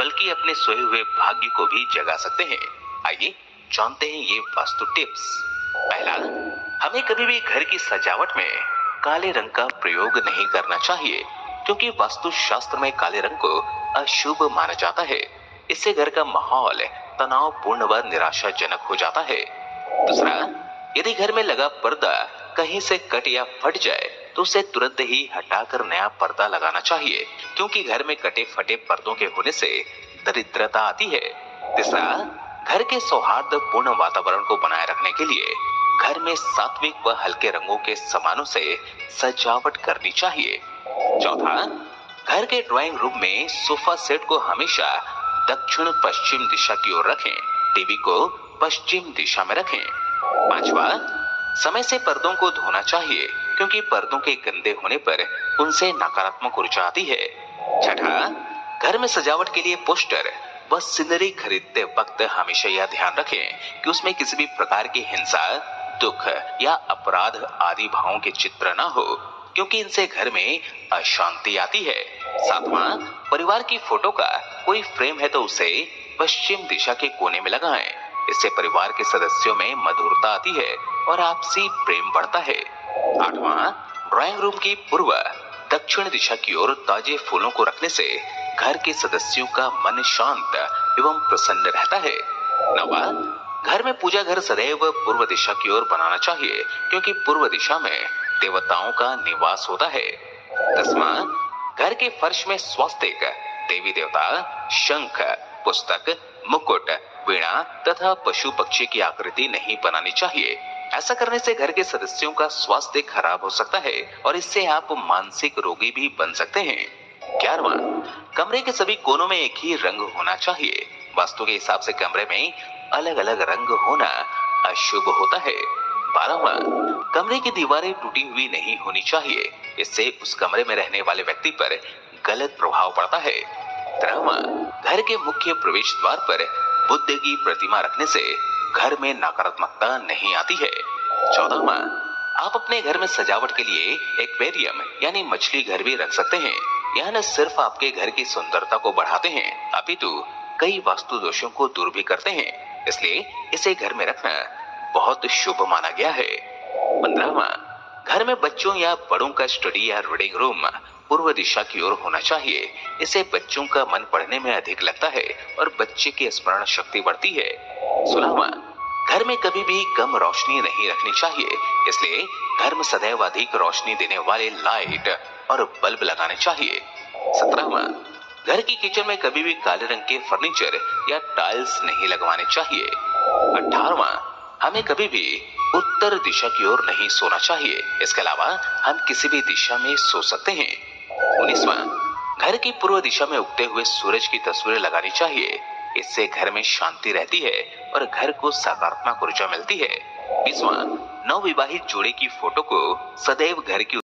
बल्कि अपने सोए हुए भाग्य को भी जगा सकते हैं। आइए जानते हैं ये वास्तु टिप्स। पहला, हमें कभी भी घर की सजावट में काले रंग का प्रयोग नहीं करना चाहिए, क्योंकि वास्तु शास्त्र में काले रंग को अशुभ माना जाता है। इससे घर का माहौल तनावपूर्ण व निराशाजनक हो जाता है। दूसरा, यदि घर में लगा पर्दा कहीं से कट या फट जाए तो उसे तुरंत ही हटाकर नया पर्दा लगाना चाहिए, क्योंकि घर में कटे फटे पर्दों के होने से दरिद्रता आती है। तीसरा, घर के सौहार्दपूर्ण वातावरण को बनाए रखने के लिए घर में सात्विक व हल्के रंगों के सामानों से सजावट करनी चाहिए। चौथा, घर के ड्राइंग रूम में सोफा सेट को हमेशा दक्षिण पश्चिम दिशा की ओर रखें, टीवी को पश्चिम दिशा में रखें। पांचवा, समय से पर्दों को धोना चाहिए, क्योंकि पर्दों के गंदे होने पर उनसे नकारात्मक ऊर्जा आती है। छठा, घर में सजावट के लिए पोस्टर व सीनरी खरीदते वक्त हमेशा यह ध्यान रखें कि उसमें किसी भी प्रकार की हिंसा, दुख या अपराध आदि भावों के चित्र न हो, क्योंकि इनसे घर में अशांति आती है। सातवां, परिवार की फोटो का कोई फ्रेम है तो उसे पश्चिम दिशा के कोने में लगाएं। इससे परिवार के सदस्यों में मधुरता आती है और आपसी प्रेम बढ़ता है। आठवां, ड्राइंग रूम की पूर्व दक्षिण दिशा की ओर ताजे फूलों को रखने से घर के सदस्यों का मन शांत एवं प्रसन्न रहता है। नौवां, घर में पूजा घर सदैव पूर्व दिशा की ओर बनाना चाहिए, क्योंकि पूर्व दिशा में देवताओं का निवास होता है। दसवां, घर के फर्श में स्वास्तिक, देवी देवता, शंख, पुस्तक, मुकुट, वीणा तथा पशु पक्षी की आकृति नहीं बनानी चाहिए। ऐसा करने से घर के सदस्यों का स्वास्थ्य खराब हो सकता है और इससे आप मानसिक रोगी भी बन सकते हैं। 11वां, कमरे के सभी कोनों में एक ही रंग होना चाहिए। वास्तु के हिसाब से कमरे में अलग अलग रंग होना अशुभ होता है। 12वां, कमरे की दीवारें टूटी हुई नहीं होनी चाहिए। इससे उस कमरे में रहने वाले व्यक्ति पर गलत प्रभाव पड़ता है। 13वां, घर के मुख्य प्रवेश द्वार पर बुद्ध की प्रतिमा रखने से घर में नकारात्मकता नहीं आती है। 14वां, आप अपने घर में सजावट के लिए एक्वेरियम यानी मछली घर भी रख सकते हैं। यह न सिर्फ आपके घर की सुंदरता को बढ़ाते हैं, अपितु कई वास्तु दोषों को दूर भी करते हैं। इसलिए इसे घर में रखना बहुत शुभ माना गया है। 15वां, घर में बच्चों या बड़ों का स्टडी या रीडिंग रूम पूर्व दिशा की ओर होना चाहिए। इससे बच्चों का मन पढ़ने में अधिक लगता है और बच्चे की स्मरण शक्ति बढ़ती है। 16वां, घर में कभी भी कम रोशनी नहीं रखनी चाहिए। इसलिए घर में सदैव अधिक रोशनी देने वाले लाइट और बल्ब लगाने चाहिए। 17वां, घर की किचन में कभी भी काले रंग के फर्नीचर या टाइल्स नहीं लगवाने चाहिए। 18वां, हमें कभी भी उत्तर दिशा की ओर नहीं सोना चाहिए। इसके अलावा हम किसी भी दिशा में सो सकते हैं। 19वां, घर की पूर्व दिशा में उगते हुए सूरज की तस्वीरें लगानी चाहिए। इससे घर में शांति रहती है और घर को सकारात्मक ऊर्जा मिलती है। 20वां, नवविवाहित जोड़े की फोटो को सदैव घर की